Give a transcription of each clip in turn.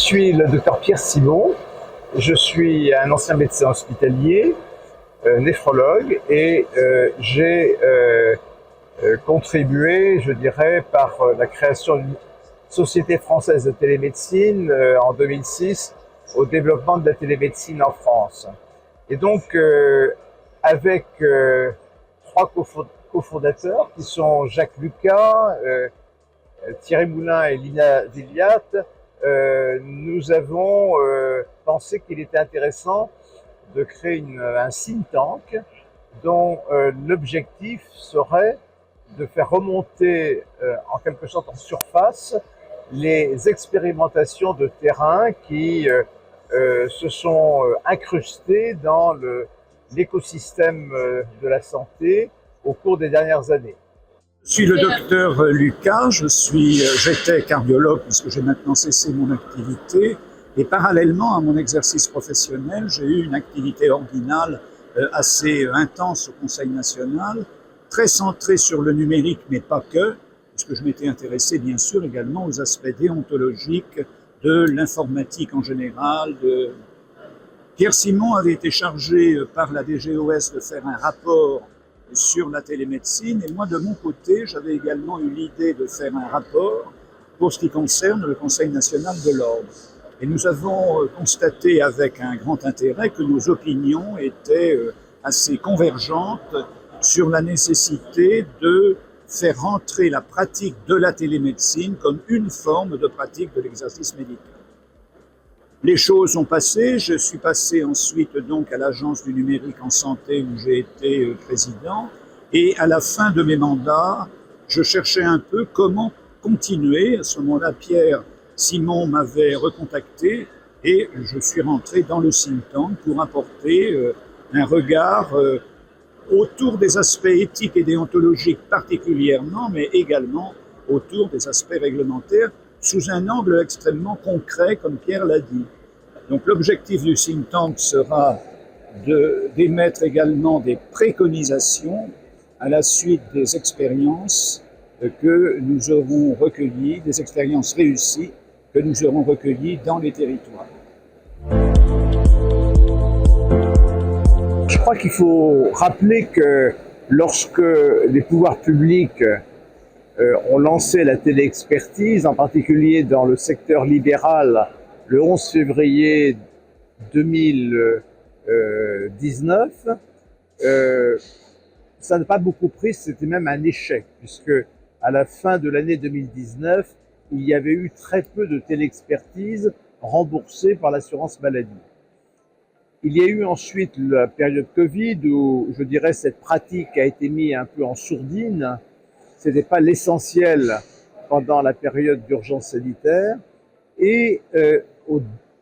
suis le docteur Pierre Simon, je suis un ancien médecin hospitalier, néphrologue, et j'ai contribué, je dirais, par la création d'une société française de télémédecine en 2006 au développement de la télémédecine en France. Et donc, avec trois cofondateurs qui sont Jacques Lucas, Thierry Moulin et Lina Ziliat, nous avons pensé qu'il était intéressant de créer un think tank dont l'objectif serait de faire remonter en quelque sorte en surface les expérimentations de terrain qui se sont incrustées dans l'écosystème de la santé au cours des dernières années. Je suis le docteur Lucas, j'étais cardiologue puisque j'ai maintenant cessé mon activité et parallèlement à mon exercice professionnel, j'ai eu une activité ordinale assez intense au Conseil national, très centrée sur le numérique mais pas que, puisque je m'étais intéressé bien sûr également aux aspects déontologiques de l'informatique en général. Pierre Simon avait été chargé par la DGOS de faire un rapport sur la télémédecine et moi de mon côté j'avais également eu l'idée de faire un rapport pour ce qui concerne le Conseil national de l'ordre et nous avons constaté avec un grand intérêt que nos opinions étaient assez convergentes sur la nécessité de faire rentrer la pratique de la télémédecine comme une forme de pratique de l'exercice médical. Les choses ont passé, je suis passé ensuite donc à l'Agence du numérique en santé où j'ai été président et à la fin de mes mandats, je cherchais un peu comment continuer. À ce moment-là, Pierre Simon m'avait recontacté et je suis rentré dans le think tank pour apporter un regard autour des aspects éthiques et déontologiques particulièrement, mais également autour des aspects réglementaires sous un angle extrêmement concret, comme Pierre l'a dit. Donc l'objectif du think tank sera d'émettre également des préconisations à la suite des expériences que nous aurons recueillies, des expériences réussies que nous aurons recueillies dans les territoires. Je crois qu'il faut rappeler que lorsque les pouvoirs publics ont lancé la téléexpertise, en particulier dans le secteur libéral, le 11 février 2019, ça n'a pas beaucoup pris, c'était même un échec, puisque à la fin de l'année 2019, il y avait eu très peu de téléexpertise remboursée par l'assurance maladie. Il y a eu ensuite la période Covid où, je dirais, cette pratique a été mise un peu en sourdine. Ce n'était pas l'essentiel pendant la période d'urgence sanitaire. Et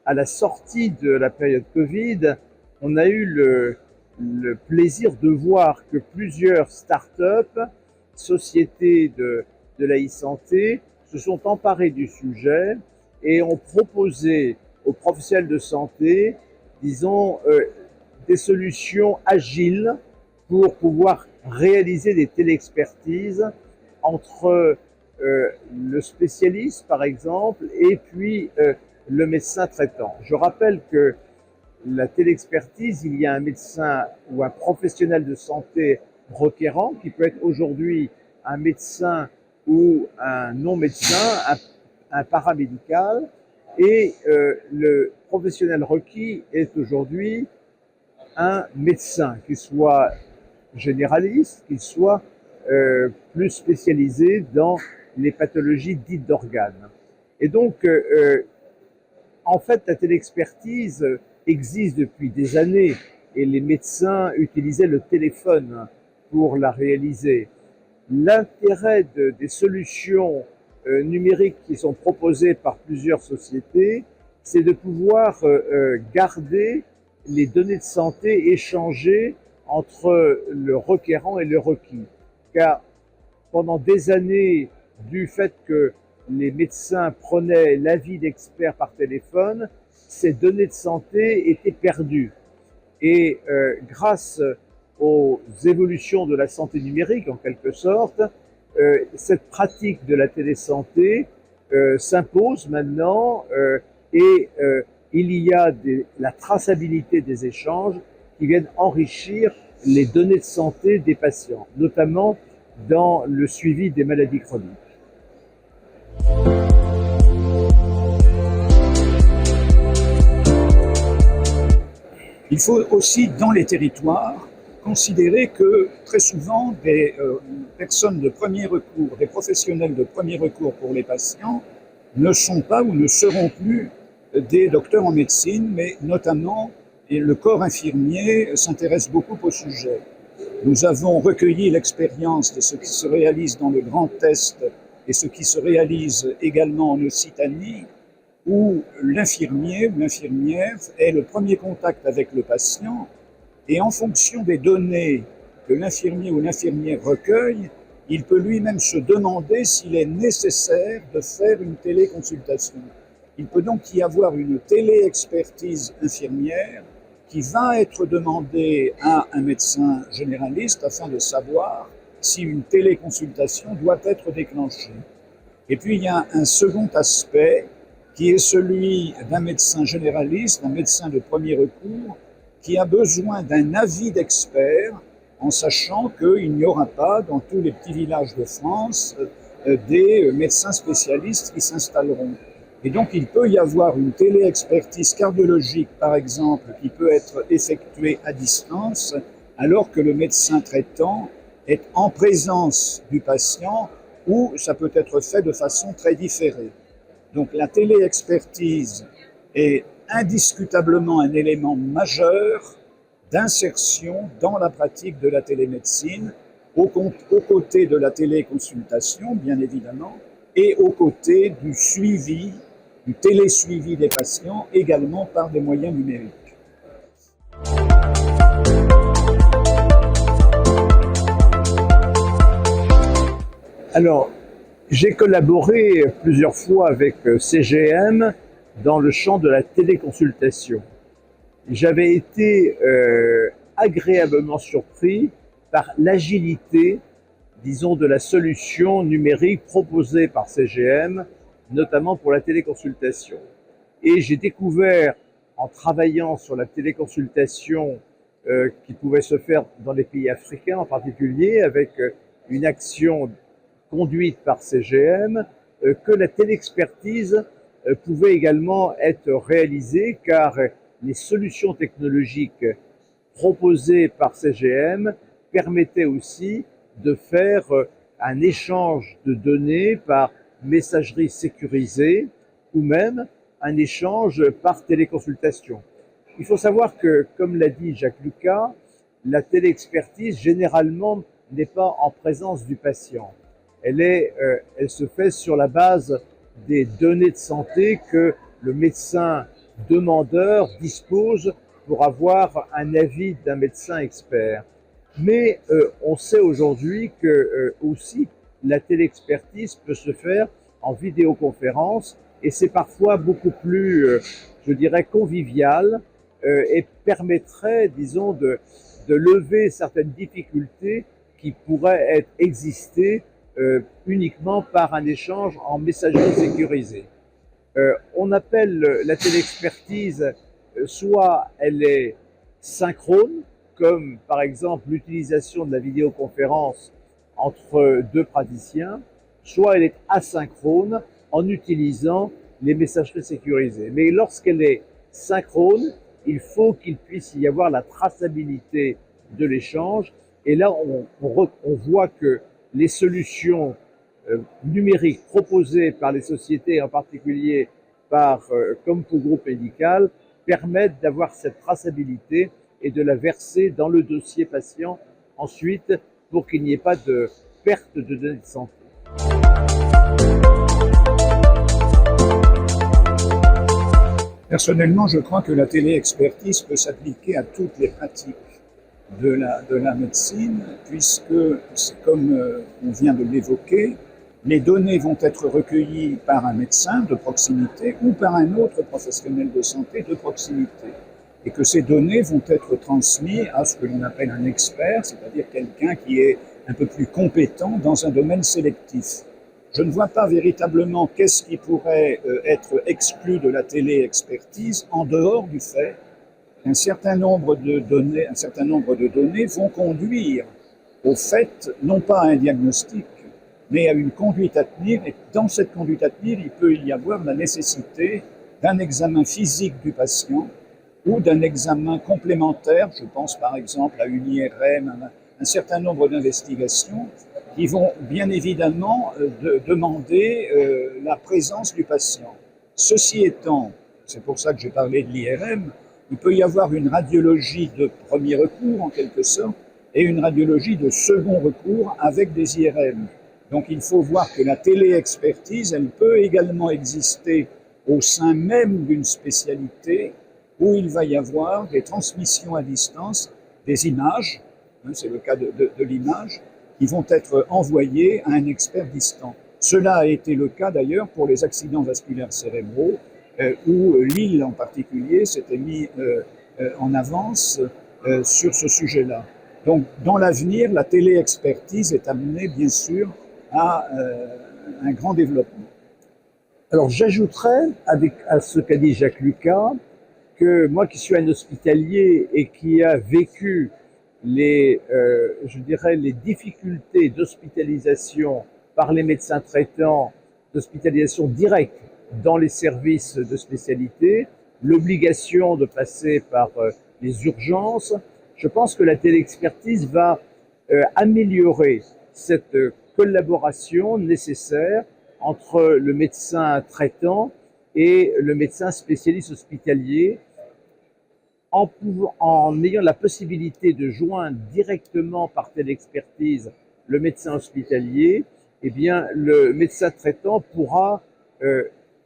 à la sortie de la période Covid, on a eu le plaisir de voir que plusieurs start-up, sociétés de la e-santé, se sont emparées du sujet et ont proposé aux professionnels de santé, disons, des solutions agiles pour pouvoir réaliser des téléexpertises entre le spécialiste, par exemple, et puis le médecin traitant. Je rappelle que la téléexpertise, il y a un médecin ou un professionnel de santé requérant qui peut être aujourd'hui un médecin ou un non-médecin, un paramédical, et le professionnel requis est aujourd'hui un médecin, qu'il soit généraliste, qu'il soit plus spécialisé dans les pathologies dites d'organes. Et donc, en fait, la téléexpertise existe depuis des années et les médecins utilisaient le téléphone pour la réaliser. L'intérêt des solutions numériques qui sont proposées par plusieurs sociétés, c'est de pouvoir garder les données de santé échangées entre le requérant et le requis. Car pendant des années, du fait que les médecins prenaient l'avis d'experts par téléphone, ces données de santé étaient perdues. Et grâce aux évolutions de la santé numérique, en quelque sorte, cette pratique de la télésanté s'impose maintenant et il y a la traçabilité des échanges qui viennent enrichir les données de santé des patients, notamment dans le suivi des maladies chroniques. Il faut aussi, dans les territoires, considérer que très souvent des personnes de premier recours, des professionnels de premier recours pour les patients ne sont pas ou ne seront plus des docteurs en médecine, mais notamment le corps infirmier s'intéresse beaucoup au sujet. Nous avons recueilli l'expérience de ce qui se réalise dans le Grand Est et ce qui se réalise également en Occitanie, où l'infirmier ou l'infirmière est le premier contact avec le patient, et en fonction des données que l'infirmier ou l'infirmière recueille, il peut lui-même se demander s'il est nécessaire de faire une téléconsultation. Il peut donc y avoir une téléexpertise infirmière qui va être demandée à un médecin généraliste afin de savoir si une téléconsultation doit être déclenchée. Et puis il y a un second aspect qui est celui d'un médecin généraliste, d'un médecin de premier recours, qui a besoin d'un avis d'expert en sachant qu'il n'y aura pas dans tous les petits villages de France des médecins spécialistes qui s'installeront. Et donc il peut y avoir une téléexpertise cardiologique, par exemple, qui peut être effectuée à distance, alors que le médecin traitant est en présence du patient, ou ça peut être fait de façon très différée. Donc la téléexpertise est indiscutablement un élément majeur d'insertion dans la pratique de la télémédecine, aux côtés de la téléconsultation, bien évidemment, et aux côtés du suivi, du télésuivi des patients, également par des moyens numériques. Alors, j'ai collaboré plusieurs fois avec CGM dans le champ de la téléconsultation. J'avais été agréablement surpris par l'agilité, disons, de la solution numérique proposée par CGM, notamment pour la téléconsultation. Et j'ai découvert, en travaillant sur la téléconsultation qui pouvait se faire dans les pays africains en particulier, avec une action conduite par CGM, que la téléexpertise pouvait également être réalisée, car les solutions technologiques proposées par CGM permettaient aussi de faire un échange de données par messagerie sécurisée ou même un échange par téléconsultation. Il faut savoir que, comme l'a dit Jacques Lucas, la téléexpertise généralement n'est pas en présence du patient. Elle se fait sur la base des données de santé que le médecin demandeur dispose pour avoir un avis d'un médecin expert. Mais on sait aujourd'hui que aussi la téléexpertise peut se faire en vidéoconférence et c'est parfois beaucoup plus, je dirais, convivial et permettrait, disons, de lever certaines difficultés qui pourraient exister uniquement par un échange en messagerie sécurisée. On appelle la téléexpertise, soit elle est synchrone, comme par exemple l'utilisation de la vidéoconférence entre deux praticiens, soit elle est asynchrone en utilisant les messageries sécurisées. Mais lorsqu'elle est synchrone, il faut qu'il puisse y avoir la traçabilité de l'échange. Et là, on voit que les solutions numériques proposées par les sociétés, en particulier par Compo Group Médical, permettent d'avoir cette traçabilité et de la verser dans le dossier patient ensuite pour qu'il n'y ait pas de perte de données de santé. Personnellement, je crois que la téléexpertise peut s'appliquer à toutes les pratiques de la médecine, puisque, comme on vient de l'évoquer, les données vont être recueillies par un médecin de proximité ou par un autre professionnel de santé de proximité, et que ces données vont être transmises à ce que l'on appelle un expert, c'est-à-dire quelqu'un qui est un peu plus compétent dans un domaine sélectif. je ne vois pas véritablement qu'est-ce qui pourrait être exclu de la téléexpertise en dehors du fait qu'un certain nombre de données vont conduire au fait, non pas à un diagnostic, mais à une conduite à tenir. Et dans cette conduite à tenir, il peut y avoir la nécessité d'un examen physique du patient ou d'un examen complémentaire. Je pense par exemple à une IRM, un certain nombre d'investigations qui vont bien évidemment demander la présence du patient. Ceci étant, c'est pour ça que j'ai parlé de l'IRM, il peut y avoir une radiologie de premier recours en quelque sorte et une radiologie de second recours avec des IRM. Donc il faut voir que la téléexpertise, elle peut également exister au sein même d'une spécialité où il va y avoir des transmissions à distance, des images, c'est le cas de l'image, qui vont être envoyées à un expert distant. Cela a été le cas d'ailleurs pour les accidents vasculaires cérébraux, où Lille en particulier s'était mis en avance sur ce sujet-là. Donc dans l'avenir, la téléexpertise est amenée bien sûr à un grand développement. Alors j'ajouterais à ce qu'a dit Jacques Lucas que moi qui suis un hospitalier et qui a vécu les difficultés d'hospitalisation par les médecins traitants, d'hospitalisation directe dans les services de spécialité, l'obligation de passer par les urgences, je pense que la téléexpertise va améliorer cette collaboration nécessaire entre le médecin traitant et le médecin spécialiste hospitalier en ayant la possibilité de joindre directement par téléexpertise le médecin hospitalier, eh bien, le médecin traitant pourra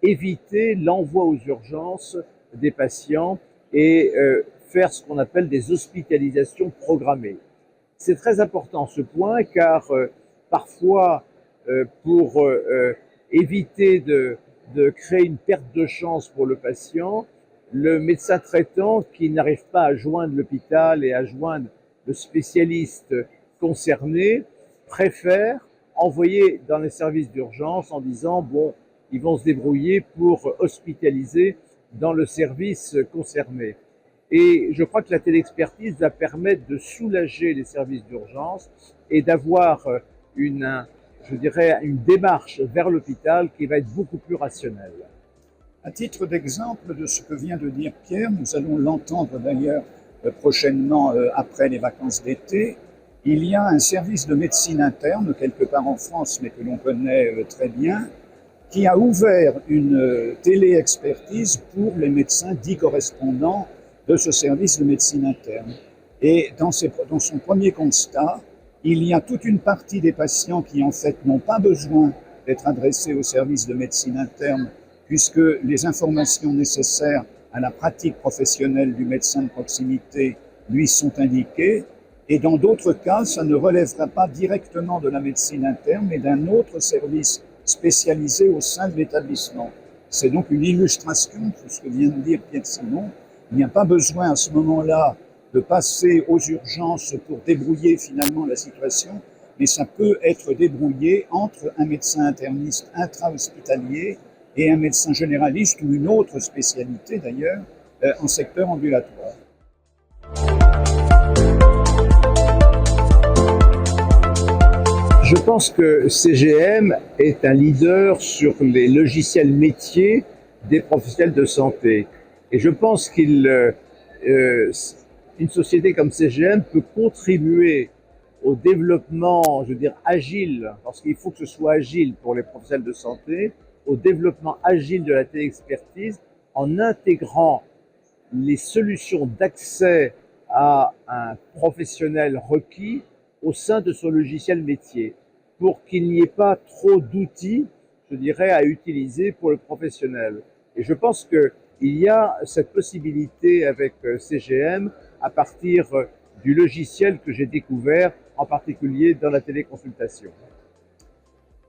éviter l'envoi aux urgences des patients et faire ce qu'on appelle des hospitalisations programmées. C'est très important ce point car parfois, pour éviter de créer une perte de chance pour le patient, le médecin traitant qui n'arrive pas à joindre l'hôpital et à joindre le spécialiste concerné préfère envoyer dans les services d'urgence en disant bon, ils vont se débrouiller pour hospitaliser dans le service concerné. Et je crois que la téléexpertise va permettre de soulager les services d'urgence et d'avoir une démarche vers l'hôpital qui va être beaucoup plus rationnelle. À titre d'exemple de ce que vient de dire Pierre, nous allons l'entendre d'ailleurs prochainement après les vacances d'été, il y a un service de médecine interne, quelque part en France, mais que l'on connaît très bien, qui a ouvert une téléexpertise pour les médecins dits correspondants de ce service de médecine interne. Et dans son premier constat, il y a toute une partie des patients qui en fait n'ont pas besoin d'être adressés au service de médecine interne puisque les informations nécessaires à la pratique professionnelle du médecin de proximité lui sont indiquées. Et dans d'autres cas, ça ne relèvera pas directement de la médecine interne, mais d'un autre service spécialisé au sein de l'établissement. C'est donc une illustration de ce que vient de dire Pierre Simon. Il n'y a pas besoin à ce moment-là de passer aux urgences pour débrouiller finalement la situation, mais ça peut être débrouillé entre un médecin interniste intra-hospitalier et un médecin généraliste ou une autre spécialité d'ailleurs en secteur ambulatoire. Je pense que CGM est un leader sur les logiciels métiers des professionnels de santé. Et je pense qu'une société comme CGM peut contribuer au développement, agile, parce qu'il faut que ce soit agile pour les professionnels de santé, au développement agile de la téléexpertise en intégrant les solutions d'accès à un professionnel requis au sein de son logiciel métier, pour qu'il n'y ait pas trop d'outils, à utiliser pour le professionnel. Et je pense qu'il y a cette possibilité avec CGM à partir du logiciel que j'ai découvert, en particulier dans la téléconsultation.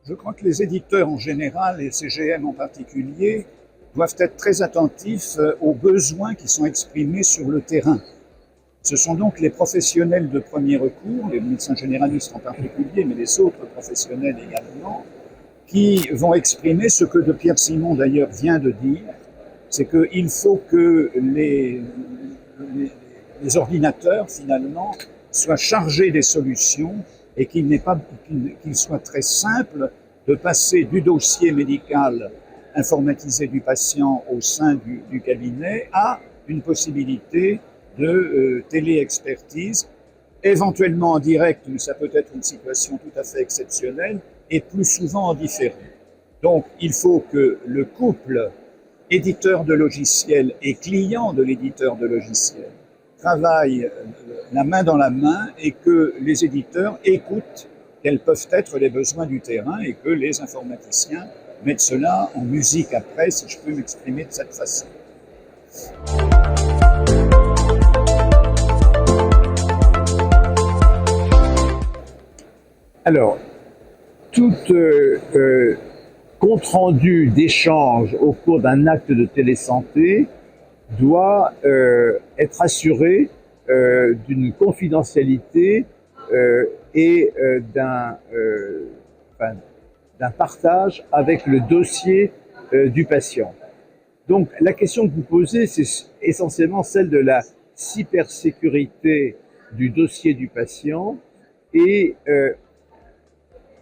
Je crois que les éditeurs en général et CGM en particulier doivent être très attentifs aux besoins qui sont exprimés sur le terrain. Ce sont donc les professionnels de premier recours, les médecins généralistes en particulier, mais les autres professionnels également, qui vont exprimer ce que de Pierre Simon d'ailleurs vient de dire, c'est qu'il faut que les ordinateurs finalement soient chargés des solutions et qu'il soit très simple de passer du dossier médical informatisé du patient au sein du cabinet à une possibilité de téléexpertise, éventuellement en direct, mais ça peut être une situation tout à fait exceptionnelle, et plus souvent en différé. Donc il faut que le couple éditeur de logiciels et client de l'éditeur de logiciels travaillent la main dans la main et que les éditeurs écoutent quels peuvent être les besoins du terrain et que les informaticiens mettent cela en musique après, si je peux m'exprimer de cette façon. Alors, tout compte-rendu d'échange au cours d'un acte de télésanté doit être assuré d'une confidentialité et d'un partage avec le dossier du patient. Donc la question que vous posez, c'est essentiellement celle de la cybersécurité du dossier du patient et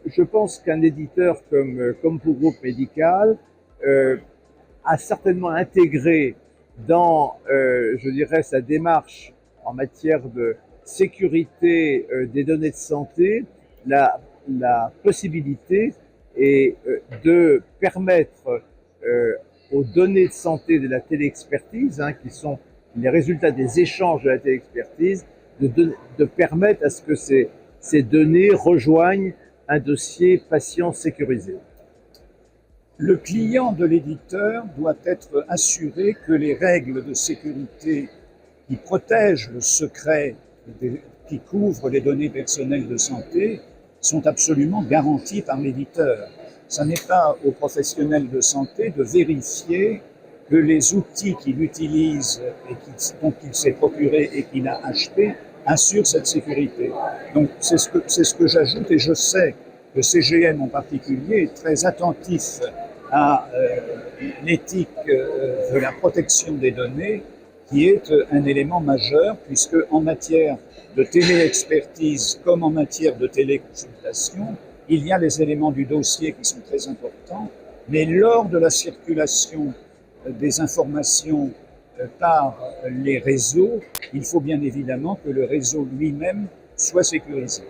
je pense qu'un éditeur comme pour Groupe Médical a certainement intégré dans, je dirais, sa démarche en matière de sécurité des données de santé, la possibilité est de permettre aux données de santé de la téléexpertise, qui sont les résultats des échanges de la téléexpertise, de permettre à ce que ces données rejoignent un dossier patient sécurisé. Le client de l'éditeur doit être assuré que les règles de sécurité qui protègent le secret, qui couvrent les données personnelles de santé, sont absolument garanties par l'éditeur. Ce n'est pas aux professionnels de santé de vérifier que les outils qu'il utilise et dont il s'est procuré et qu'il a acheté assurent cette sécurité. Donc c'est ce que j'ajoute, et je sais que CGM en particulier est très attentif à l'éthique de la protection des données, qui est un élément majeur, puisque en matière de téléexpertise comme en matière de téléconsultation, il y a les éléments du dossier qui sont très importants, mais lors de la circulation des informations par les réseaux, il faut bien évidemment que le réseau lui-même soit sécurisé.